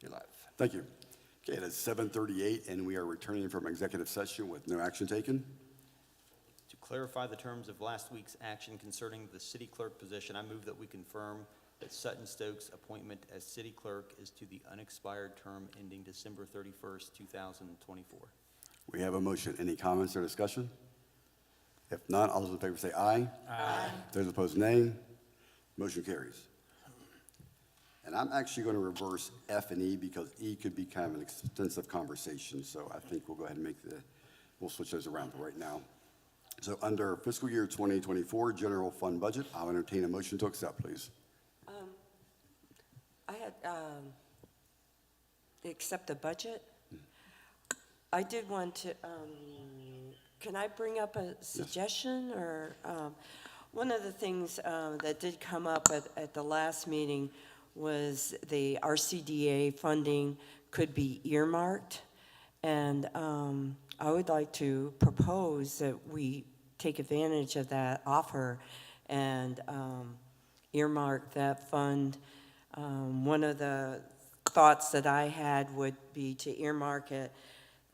You're live. Thank you. Okay, it is 7:38, and we are returning from executive session with no action taken. To clarify the terms of last week's action concerning the city clerk position, I move that we confirm that Sutton Stokes' appointment as city clerk is to the unexpired term ending December 31st, 2024. We have a motion. Any comments or discussion? If not, all those in favor say aye. Aye. Those opposed, nay. Motion carries. And I'm actually going to reverse F and E because E could be kind of an extensive conversation. So I think we'll go ahead and we'll switch those around for right now. So under fiscal year 2024 general fund budget, I'll entertain a motion to accept, please. I had accept the budget. I did want to, can I bring up a suggestion? Yes. Or one of the things that did come up at the last meeting was the RCDA funding could be earmarked. And I would like to propose that we take advantage of that offer and earmark that fund. One of the thoughts that I had would be to earmark it,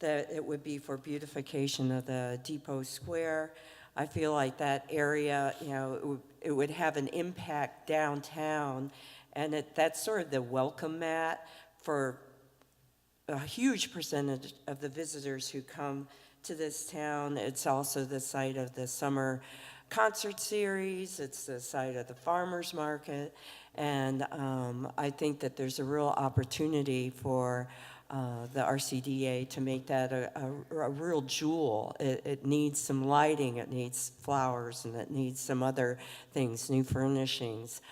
that it would be for beautification of the Depot Square. I feel like that area, you know, it would have an impact downtown, and that's sort of the welcome mat for a huge percentage of the visitors who come to this town. It's also the site of the summer concert series. It's the site of the farmers market. And I think that there's a real opportunity for the RCDA to make that a real jewel. It needs some lighting, it needs flowers, and it needs some other things, new furnishings.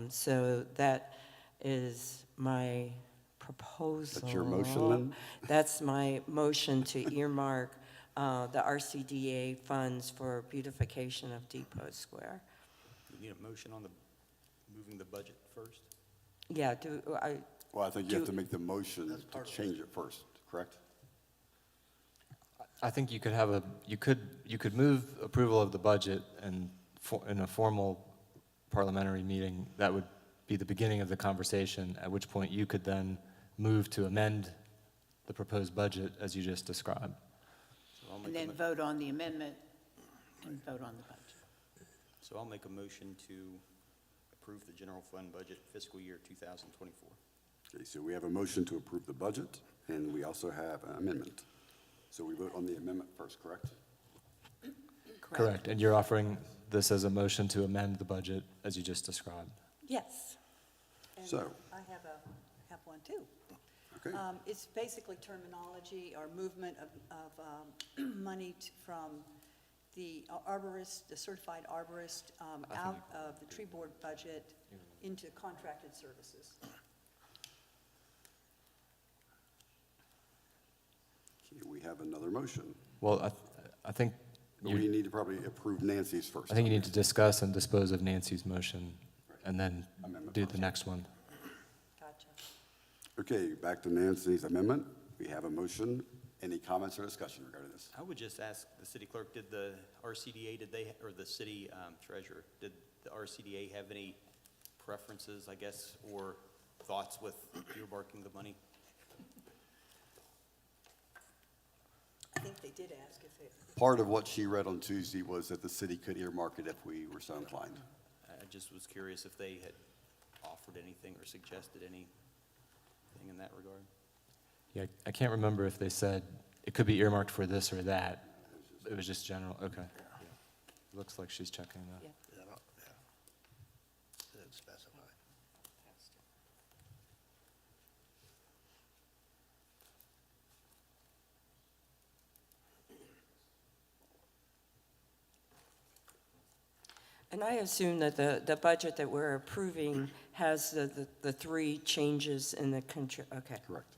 So that is my proposal. That's your motion then? That's my motion to earmark the RCDA funds for beautification of Depot Square. You need a motion on the moving the budget first? Yeah, Well, I think you have to make the motion to change it first, correct? I think you could have you could move approval of the budget, and in a formal parliamentary meeting, that would be the beginning of the conversation, at which point you could then move to amend the proposed budget as you just described. So and then vote on the amendment and vote on the budget. So I'll make a motion to approve the general fund budget fiscal year 2024. Okay, so we have a motion to approve the budget, and we also have an amendment. So we vote on the amendment first, correct? Correct. And you're offering this as a motion to amend the budget as you just described. yes. And So. I have one too. Okay. It's basically terminology or movement of money from the arborist, the certified arborist, out of the tree board budget into contracted services. Okay, we have another motion. Well, I think We need to probably approve Nancy's first. I think you need to discuss and dispose of Nancy's motion, and then Amendment do first. the next one. Gotcha. Okay, back to Nancy's amendment. We have a motion. Any comments or discussion regarding this? I would just ask the city clerk, did the RCDA, or the city treasurer, did the RCDA have any preferences, I guess, or thoughts with earmarking the money? I think they did ask if they. Part of what she read on Tuesday was that the city could earmark it if we were so inclined. I just was curious if they had offered anything or suggested anything in that regard. Yeah, I can't remember if they said it could be earmarked for this or that. It was just general. Okay. Yeah. Looks like she's checking that. Yeah. Didn't specify. And I assume that the budget that we're approving has the three changes in the country. Okay. Correct.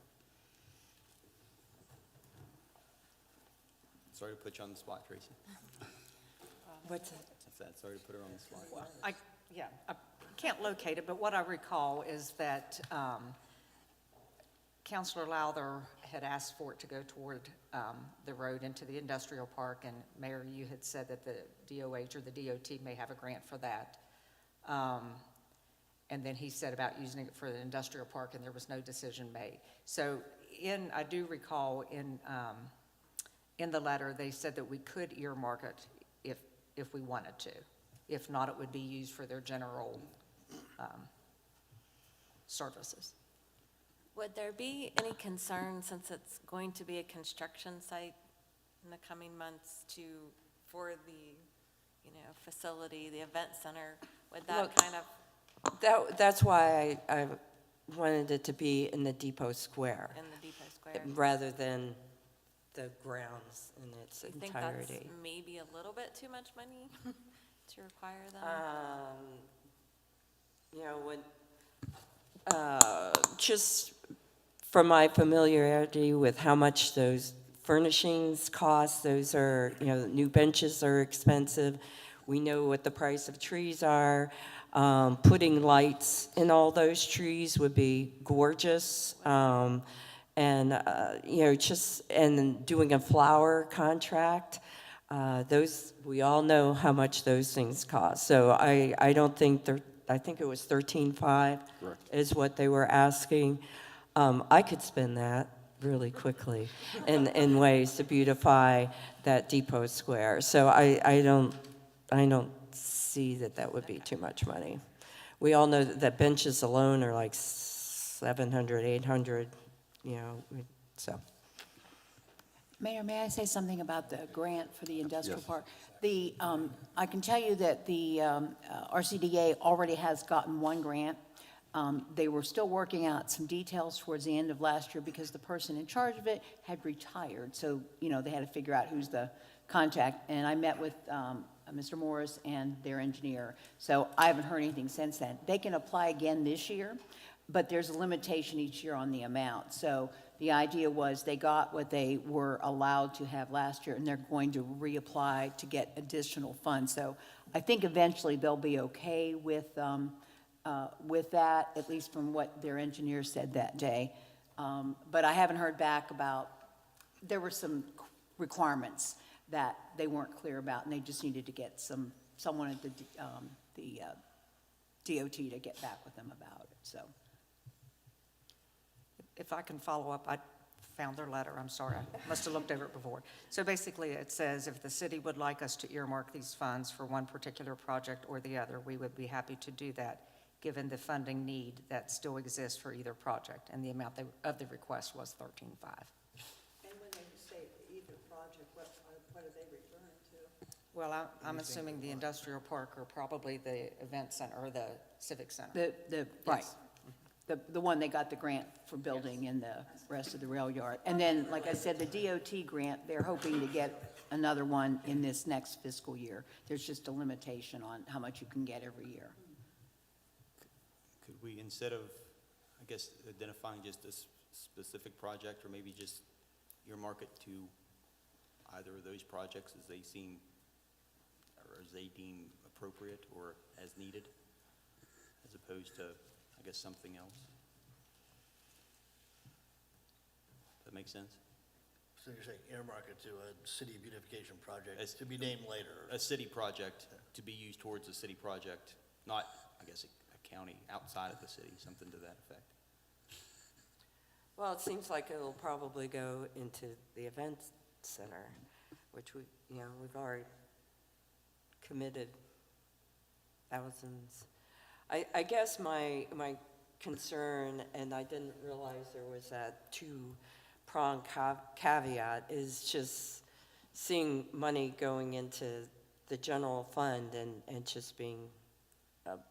Sorry to put you on the spot, Tracy. What's that? That's that. Sorry to put her on the spot. Well, I can't locate it, but what I recall is that Councilor Lowther had asked for it to go toward the road into the industrial park, and Mayor, you had said that the DOH or the DOT may have a grant for that. And then he said about using it for the industrial park, and there was no decision made. So I do recall in the letter, they said that we could earmark it if we wanted to. If not, it would be used for their general services. Would there be any concern, since it's going to be a construction site in the coming months for the, facility, the event center, would that Look, kind of, That's why I wanted it to be in the Depot Square, in the Depot Square? rather than the grounds in its Do you think that's entirety. maybe a little bit too much money to require them? Just from my familiarity with how much those furnishings cost, those are, new benches are expensive. We know what the price of trees are. Putting lights in all those trees would be gorgeous. And doing a flower contract, we all know how much those things cost. So I don't think I think it was 13.5 is what they were asking. I could spend that really quickly in ways to beautify that Depot Square. So I don't see that would be too much money. We all know that benches alone are like 700, 800, so. Mayor, may I say something about the grant for the industrial Yes. park? I can tell you that the RCDA already has gotten one grant. They were still working out some details towards the end of last year because the person in charge of it had retired. So, they had to figure out who's the contact. And I met with Mr. Morris and their engineer. So I haven't heard anything since then. They can apply again this year, but there's a limitation each year on the amount. So the idea was they got what they were allowed to have last year, and they're going to reapply to get additional funds. So I think eventually they'll be okay with that, at least from what their engineer said that day. But I haven't heard back there were some requirements that they weren't clear about, and they just needed to get someone at the DOT to get back with them about it, so. If I can follow up, I found their letter, I'm sorry, I must have looked over it before. So basically, it says if the city would like us to earmark these funds for one particular project or the other, we would be happy to do that, given the funding need that still exists for either project, and the amount of the request was 13.5. And when they say either project, what are they referring to? Well, I'm assuming the industrial park or probably the event center or the civic center. Right. The one they got the grant for building in the rest of the rail yard. And then, like I said, the DOT grant, they're hoping to get another one in this next fiscal year. There's just a limitation on how much you can get every year. Could we, instead of, I guess, identifying just a specific project, or maybe just earmark it to either of those projects as they seem, or as they deem appropriate or as needed, as opposed to, I guess, something else? Does that make sense? So you're saying earmark it to a city beautification project As- to be named later? A city project, to be used towards a city project, not, I guess, a county outside of the city, something to that effect. Well, it seems like it'll probably go into the event center, which we've already committed thousands. I guess my concern, and I didn't realize there was that two-pronged caveat, is just seeing money going into the general fund and just being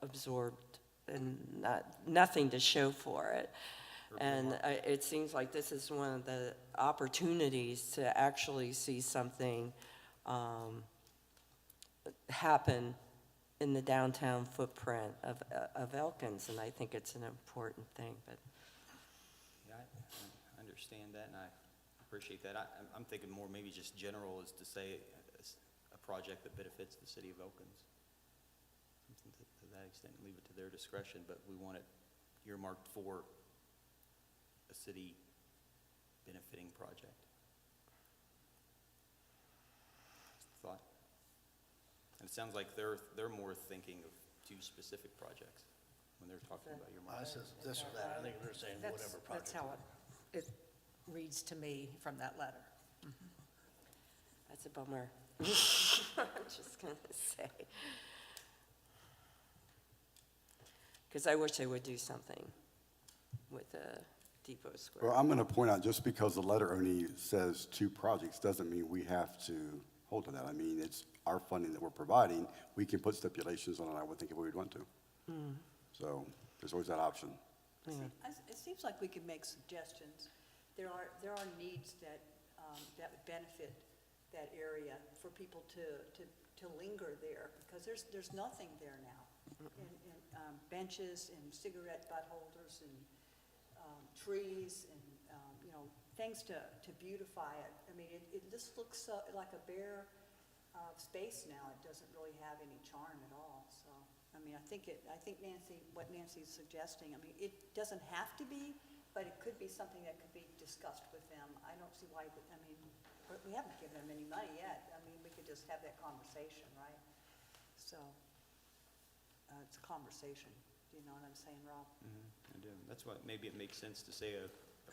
absorbed and nothing to show for it. And it seems like this is one of the opportunities to actually see something happen in the downtown footprint of Elkins, and I think it's an important thing, but. Yeah, I understand that, and I appreciate that. I'm thinking more maybe just general is to say a project that benefits the city of Elkins. Something to that extent, leave it to their discretion, but we want it earmarked for a city benefiting project. Thought. And it sounds like they're more thinking of two specific projects, when they're talking about your I says this or that, I think they're saying whatever project. That's how it reads to me from that letter. That's a bummer. I'm just going to say. Because I wish they would do something with the Depot Well, Square. I'm going to point out, just because the letter only says 2 projects doesn't mean we have to hold to that. I mean, it's our funding that we're providing. We can put stipulations on it, I would think, if we would want to. So there's always that option. It seems like we could make suggestions. There are needs that would benefit that area for people to linger there, because there's nothing there now. And benches and cigarette butt holders and trees and, things to beautify it. I mean, it just looks like a bare space now. It doesn't really have any charm at all, so. I mean, I think what Nancy's suggesting, I mean, it doesn't have to be, but it could be something that could be discussed with them. I don't see why, we haven't given them any money yet. I mean, we could just have that conversation, right? So, it's a conversation. Do you know what I'm saying, Rob? I do. That's why maybe it makes sense to say a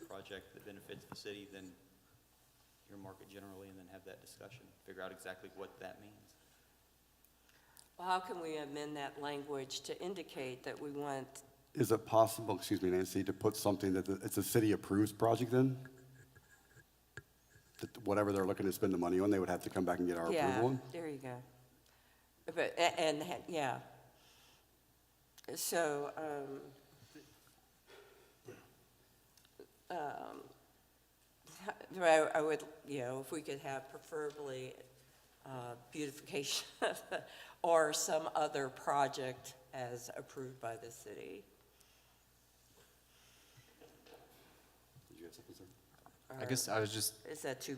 project that benefits the city, then earmark it generally, and then have that discussion, figure out exactly what that means. Well, how can we amend that language to indicate that we want, Is it possible, excuse me, Nancy, to put something that it's a city approves project then? That whatever they're looking to spend the money on, they would have to come back and get our yeah, approval on? there you go. But, yeah. So, I would, if we could have preferably beautification or some other project as approved by the city. Did you have something, sir? I guess I was just, Is that too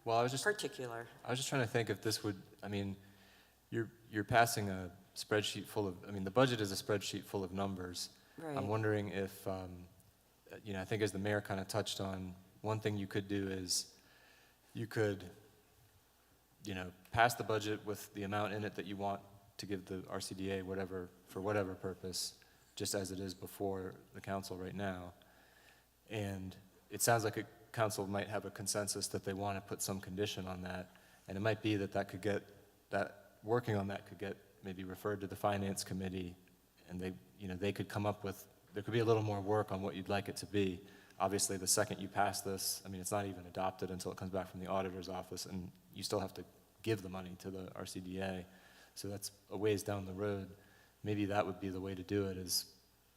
well, I was just particular? trying to think if this would, I mean, you're passing a spreadsheet full of, I mean, the budget is a spreadsheet full of numbers. Right. I'm wondering if, I think as the mayor kind of touched on, one thing you could do is you could, pass the budget with the amount in it that you want to give the RCDA for whatever purpose, just as it is before the council right now. And it sounds like a council might have a consensus that they want to put some condition on that. And it might be that working on that could get maybe referred to the finance committee, and they could come up with, there could be a little more work on what you'd like it to be. Obviously, the second you pass this, I mean, it's not even adopted until it comes back from the auditor's office, and you still have to give the money to the RCDA. So that's a ways down the road. Maybe that would be the way to do it, is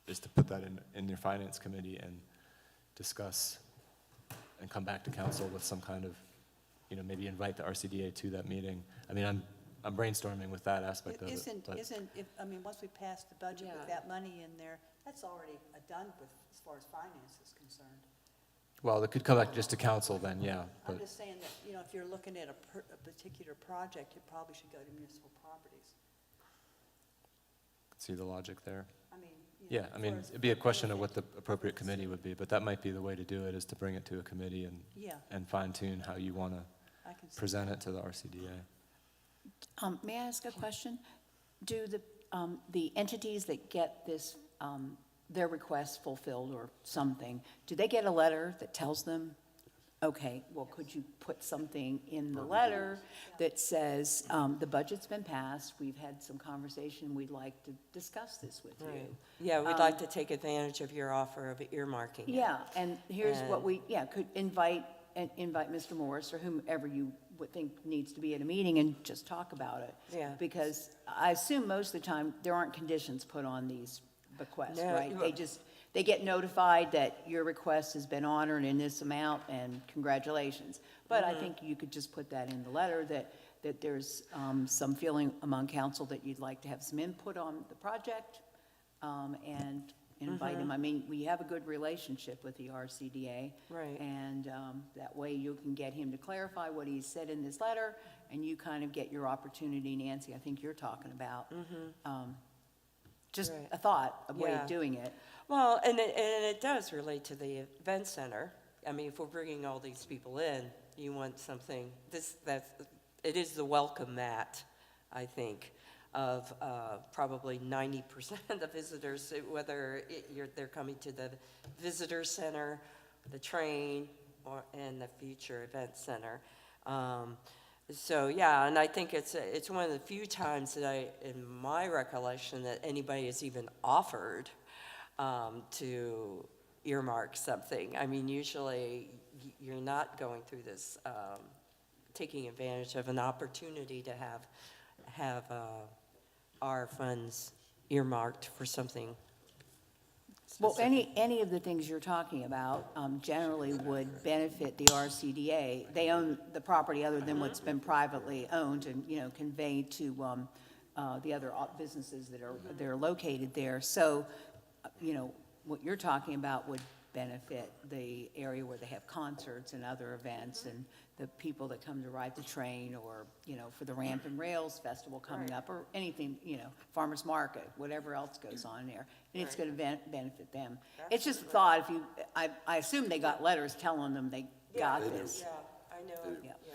to put that in your finance committee and discuss and come back to council with some kind of, maybe invite the RCDA to that meeting. I mean, I'm brainstorming with that aspect of it. Once we pass the budget with Yeah. that money in there, that's already done with, as far as finance is concerned. Well, it could come back just to council then, yeah. I'm But just saying that, if you're looking at a particular project, it probably should go to municipal properties. see the logic there. I mean, Yeah, as I mean, far as it'd be a question of benefit. what the appropriate committee would be, but that might be the way to do it, is to bring it to a committee Yeah. and fine tune how you want to I can see present that. it to the RCDA. May I ask a question? Do the entities that get this, their requests fulfilled or something, do they get a letter that tells them, okay, well, could you put something in the letter that says, the budget's been passed, we've had some conversation, we'd like to discuss this with you? Right. Yeah, we'd like to take advantage of your offer of earmarking. it. Yeah, and here's what And- we, could invite Mr. Morris or whomever you would think needs to be at a meeting and just talk about it. Yeah. Because I assume most of the time, there aren't conditions put on these bequests, No, right? well- They get notified that your request has been honored in this amount, and congratulations. But I think you could just put that in the letter, that there's some feeling among council that you'd like to have some input on the project, and invite him. I mean, we have a good relationship with the RCDA. Right. And that way you can get him to clarify what he said in this letter, and you kind of get your opportunity, Nancy, I think you're talking about. Just Right. a thought, a way Yeah. of doing it. Well, and it does relate to the event center. I mean, if we're bringing all these people in, you want something, it is the welcome mat, I think. of probably 90% of the visitors, whether they're coming to the visitor center, the train, and the future event center. So, yeah, and I think it's one of the few times that in my recollection, that anybody has even offered to earmark something. I mean, usually you're not going through this, taking advantage of an opportunity to have our funds earmarked for something Well, specific. any of the things you're talking about generally would benefit the RCDA. They own the property other than what's been privately owned and, conveyed to the other businesses that are located there. So, what you're talking about would benefit the area where they have concerts and other events and the people that come to ride the train or, for the Ramp and Rails Festival coming up or anything, farmer's market, whatever else goes on there. And it's going to benefit them. It's just a thought, I assume they got letters telling them they got this. Yeah, I know, Yeah. yeah.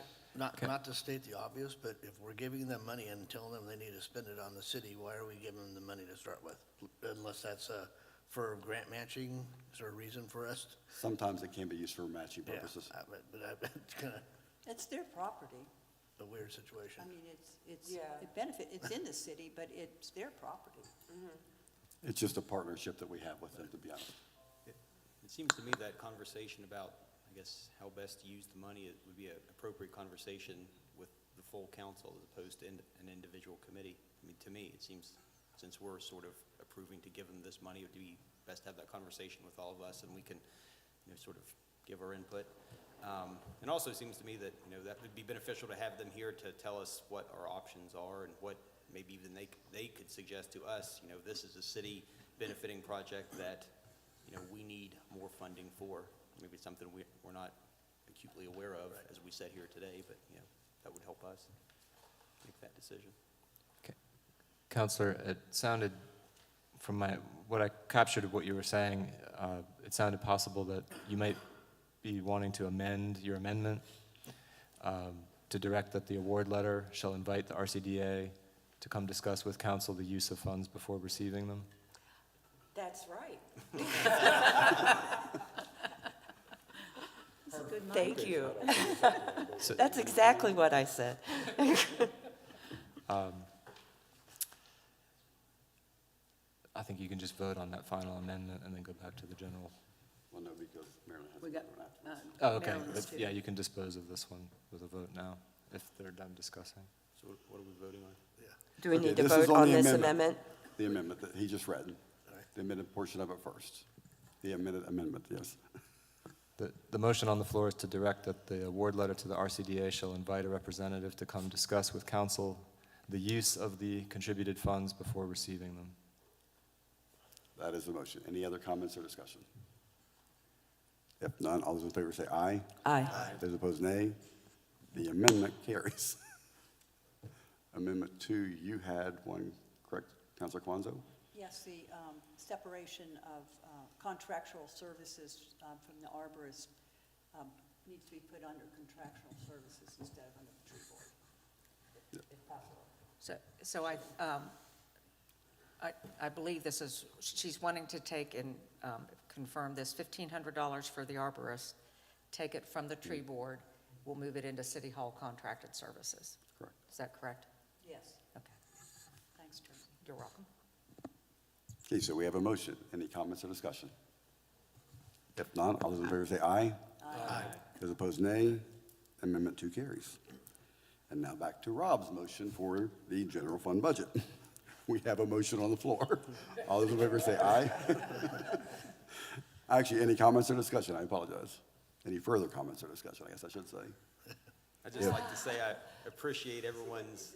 Not to state the obvious, but if we're giving them money and telling them they need to spend it on the city, why are we giving them the money to start with? Unless that's for grant matching, is there a reason for us? Sometimes it can be used for matching purposes. It's kind of It's their property. a weird situation. I mean, it's, Yeah. it's in the city, but it's their property. It's just a partnership that we have with them, to be honest. It seems to me that conversation about, I guess, how best to use the money, it would be an appropriate conversation with the full council as opposed to an individual committee. I mean, to me, it seems, since we're sort of approving to give them this money, it would be best to have that conversation with all of us, and we can, sort of give our input. And also it seems to me that, that would be beneficial to have them here to tell us what our options are and what maybe even they could suggest to us, this is a city benefiting project that, we need more funding for. Maybe it's something we're not acutely aware of as we sit here today, but, that would help us make that decision. Counselor, it sounded, from what I captured of what you were saying, it sounded possible that you might be wanting to amend your amendment to direct that the award letter shall invite the RCDA to come discuss with council the use of funds before receiving them. That's right. It's a good money. Thank you. So- That's exactly what I said. I think you can just vote on that final amendment and then go back to the general. Well, no, because Maryland has We to got, vote afterwards. Oh, okay. Maryland's But, too. yeah, you can dispose of this one with a vote now if they're done discussing. So what are we voting on? Do we Okay, need to this is vote on on the this amendment. amendment? The amendment that he just read, the amended portion of it first. The amended amendment, yes. The motion on the floor is to direct that the award letter to the RCDA shall invite a representative to come discuss with council the use of the contributed funds before receiving them. That is the motion. Any other comments or discussion? If none, all those in favor say aye. Aye. Those opposed, nay. The amendment carries. Amendment 2, you had one, correct, Councilor Kwanzo? Yes, the separation of contractual services from the arborist needs to be put under contractual services instead of under the tree board, if possible. So I believe this is, she's wanting to take and confirm this $1,500 for the arborist, take it from the tree board, we'll move it into City Hall contracted services. Correct. Is that correct? Yes, Okay, thanks, Tracy. you're welcome. Okay, so we have a motion. Any comments or discussion? If none, all those in favor say aye. Aye. Those opposed, nay. Amendment 2 carries. And now back to Rob's motion for the general fund budget. We have a motion on the floor. All those in favor say aye. Actually, any comments or discussion? I apologize. Any further comments or discussion, I guess I should say. I'd just like to say I appreciate everyone's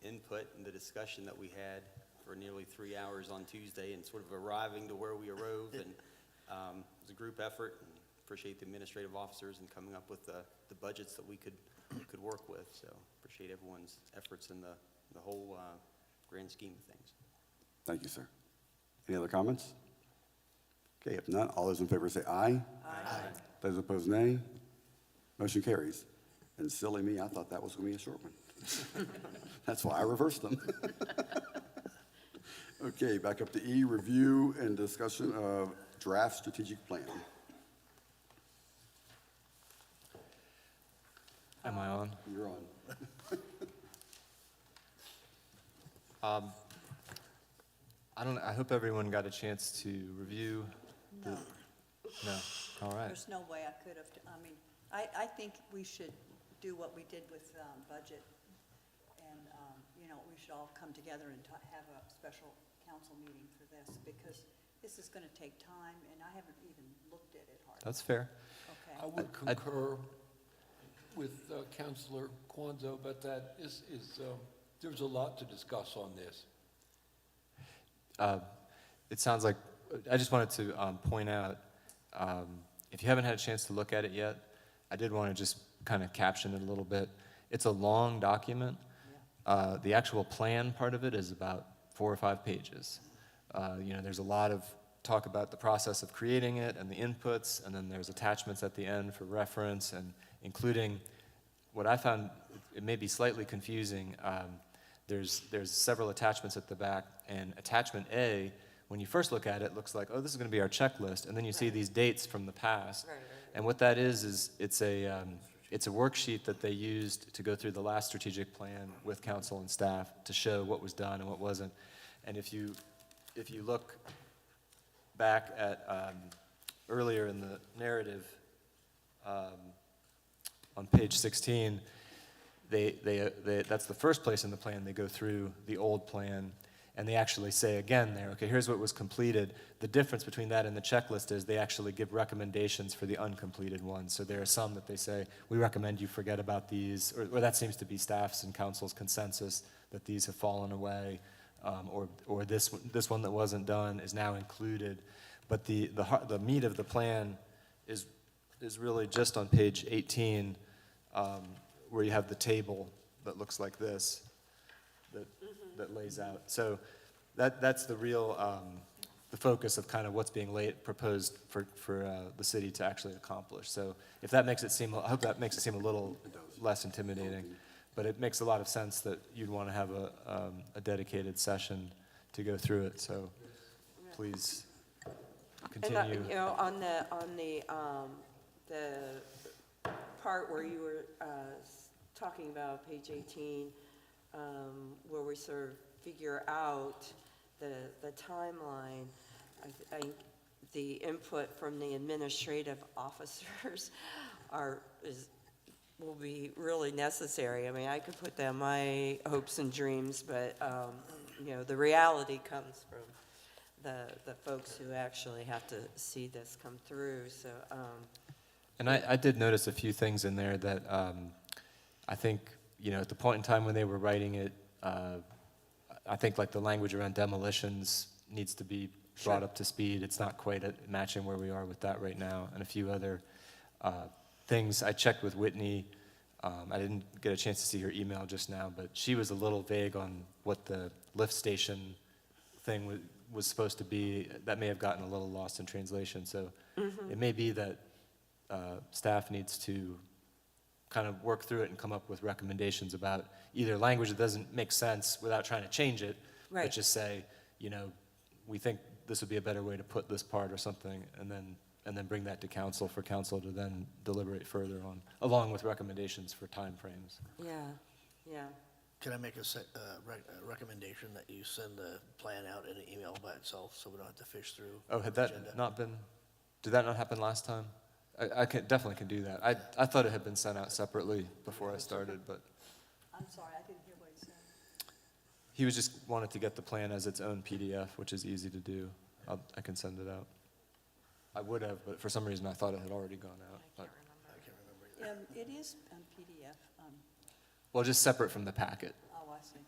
input in the discussion that we had for nearly 3 hours on Tuesday and sort of arriving to where we arose. And it was a group effort. And appreciate the administrative officers and coming up with the budgets that we could work with. So appreciate everyone's efforts in the whole grand scheme of things. Thank you, sir. Any other comments? Okay, if none, all those in favor say aye. Aye. Those opposed, nay. Motion carries. And silly me, I thought that was going to be a short one. That's why I reversed them. Okay, back up to E, review and discussion of draft strategic plan. Am I on? You're on. I hope everyone got a chance to review. No, No, all right. there's no way I could have, I think we should do what we did with budget. And, we should all come together and have a special council meeting for this, because this is going to take time, and I haven't even looked at it hardly. That's fair. I Okay. would concur with Councilor Kwanzo, but that there's a lot to discuss on this. It sounds like, I just wanted to point out, if you haven't had a chance to look at it yet, I did want to just kind of caption it a little bit. It's a long document. The actual plan part of it is about 4 or 5 pages. There's a lot of talk about the process of creating it and the inputs, and then there's attachments at the end for reference, and including what I found, it may be slightly confusing. There's several attachments at the back, and attachment A, when you first look at it, looks like, oh, this is going to be our checklist, and then you see these dates from the past. Right. And what that is it's a worksheet that they used to go through the last strategic plan with council and staff to show what was done and what wasn't. And if you look back at earlier in the narrative, on page 16, that's the first place in the plan they go through the old plan, and they actually say again there, okay, here's what was completed. The difference between that and the checklist is they actually give recommendations for the uncompleted ones. So there are some that they say, we recommend you forget about these, or that seems to be staff's and council's consensus that these have fallen away, or this one that wasn't done is now included. But the meat of the plan is really just on page 18, where you have the table that looks like this, that lays out. So that's the real, the focus of kind of what's being proposed for the city to actually accomplish. So if that makes it seem, I hope that makes it seem a little less intimidating, but it makes a lot of sense that you'd want to have a dedicated session to go through it. So please continue. And, on the part where you were talking about page 18, where we sort of figure out the timeline, I think the input from the administrative officers will be really necessary. I mean, I could put down my hopes and dreams, but the reality comes from the folks who actually have to see this come through. So. And I did notice a few things in there that I think, at the point in time when they were writing it, I think like the language around demolitions needs to be brought up to speed. It's not quite matching where we are with that right now, and a few other things. I checked with Whitney. I didn't get a chance to see her email just now, but she was a little vague on what the lift station thing was supposed to be. That may have gotten a little lost in translation. So it may be that staff needs to kind of work through it and come up with recommendations about either language that doesn't make sense without trying to change it, Right. but just say, we think this would be a better way to put this part or something, and then bring that to council for council to then deliberate further on, along with recommendations for timeframes. Yeah. Can I make a recommendation that you send the plan out in an email by itself, so we don't have to fish through? Oh, had the that agenda? not been, did that not happen last time? I definitely can do that. I thought it had been sent out separately before I started, but I'm sorry, I didn't hear what he said. he was just wanted to get the plan as its own PDF, which is easy to do. I can send it out. I would have, but for some reason I thought it had already gone out. But, I can't remember either. It is PDF. well, just separate from the packet. Oh, I see.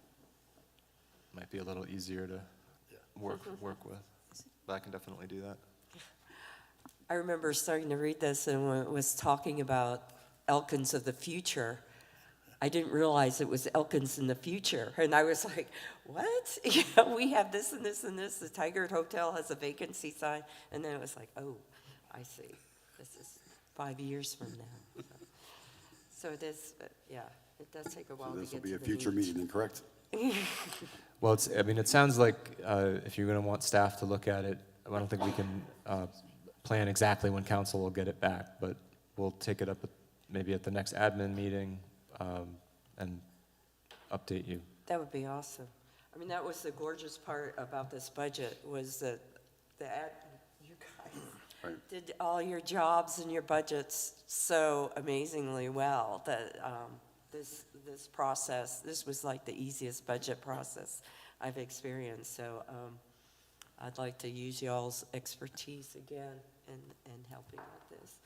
Might be a little easier to work with, but I can definitely do that. I remember starting to read this and when it was talking about Elkins of the future, I didn't realize it was Elkins in the future. And I was like, what? We have this and this and this. The Tigard Hotel has a vacancy sign. And then it was like, oh, I see. This is 5 years from now. So it is, yeah. It does take a while So to this will get be to a the future meat. meeting, then, correct? Well, I mean, it sounds like if you're going to want staff to look at it, I don't think we can plan exactly when council will get it back, but we'll take it up maybe at the next admin meeting and update you. That would be awesome. I mean, that was the gorgeous part about this budget, was that you guys Right. did all your jobs and your budgets so amazingly well that this process, this was like the easiest budget process I've experienced. So I'd like to use y'all's expertise again in helping with this.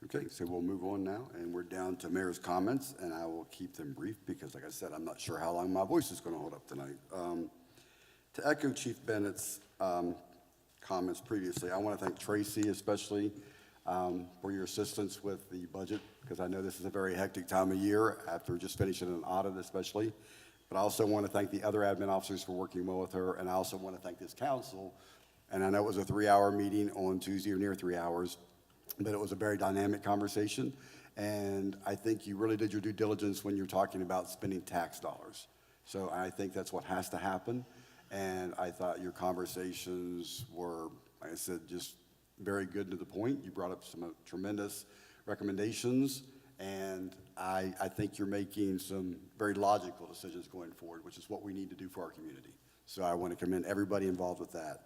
Okay, so we'll move on now, and we're down to mayor's comments, and I will keep them brief because, like I said, I'm not sure how long my voice is going to hold up tonight. To echo Chief Bennett's comments previously, I want to thank Tracy especially for your assistance with the budget, because I know this is a very hectic time of year after just finishing an audit especially. But I also want to thank the other admin officers for working well with her, and I also want to thank this council. And I know it was a 3-hour meeting on Tuesday, or near 3 hours, but it was a very dynamic conversation. And I think you really did your due diligence when you're talking about spending tax dollars. So I think that's what has to happen. And I thought your conversations were, like I said, just very good and to the point. You brought up some tremendous recommendations, and I think you're making some very logical decisions going forward, which is what we need to do for our community. So I want to commend everybody involved with that.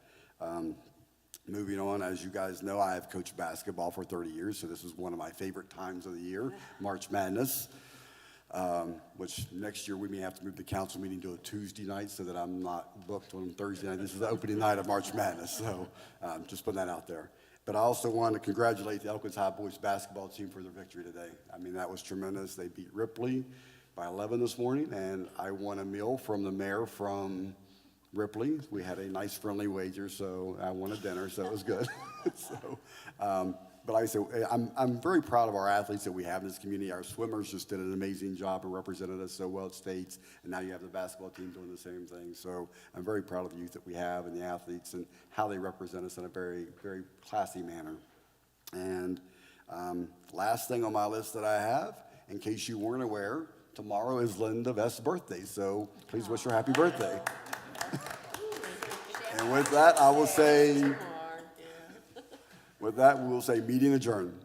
Moving on, as you guys know, I have coached basketball for 30 years, so this is one of my favorite times of the year, March Madness, which next year we may have to move the council meeting to a Tuesday night so that I'm not booked on Thursday night. This is the opening night of March Madness, so just putting that out there. But I also want to congratulate the Elkins High boys basketball team for their victory today. I mean, that was tremendous. They beat Ripley by 11 this morning, and I won a meal from the mayor from Ripley. We had a nice friendly wager, so I won a dinner, so it was good. So, but like I said, I'm very proud of our athletes that we have in this community. Our swimmers just did an amazing job and represented us so well at states, and now you have the basketball team doing the same thing. So I'm very proud of the youth that we have and the athletes and how they represent us in a very, very classy manner. And last thing on my list that I have, in case you weren't aware, tomorrow is Linda Vest's birthday, so please wish her happy birthday. And with that, I will say, with that, we will say meeting adjourned.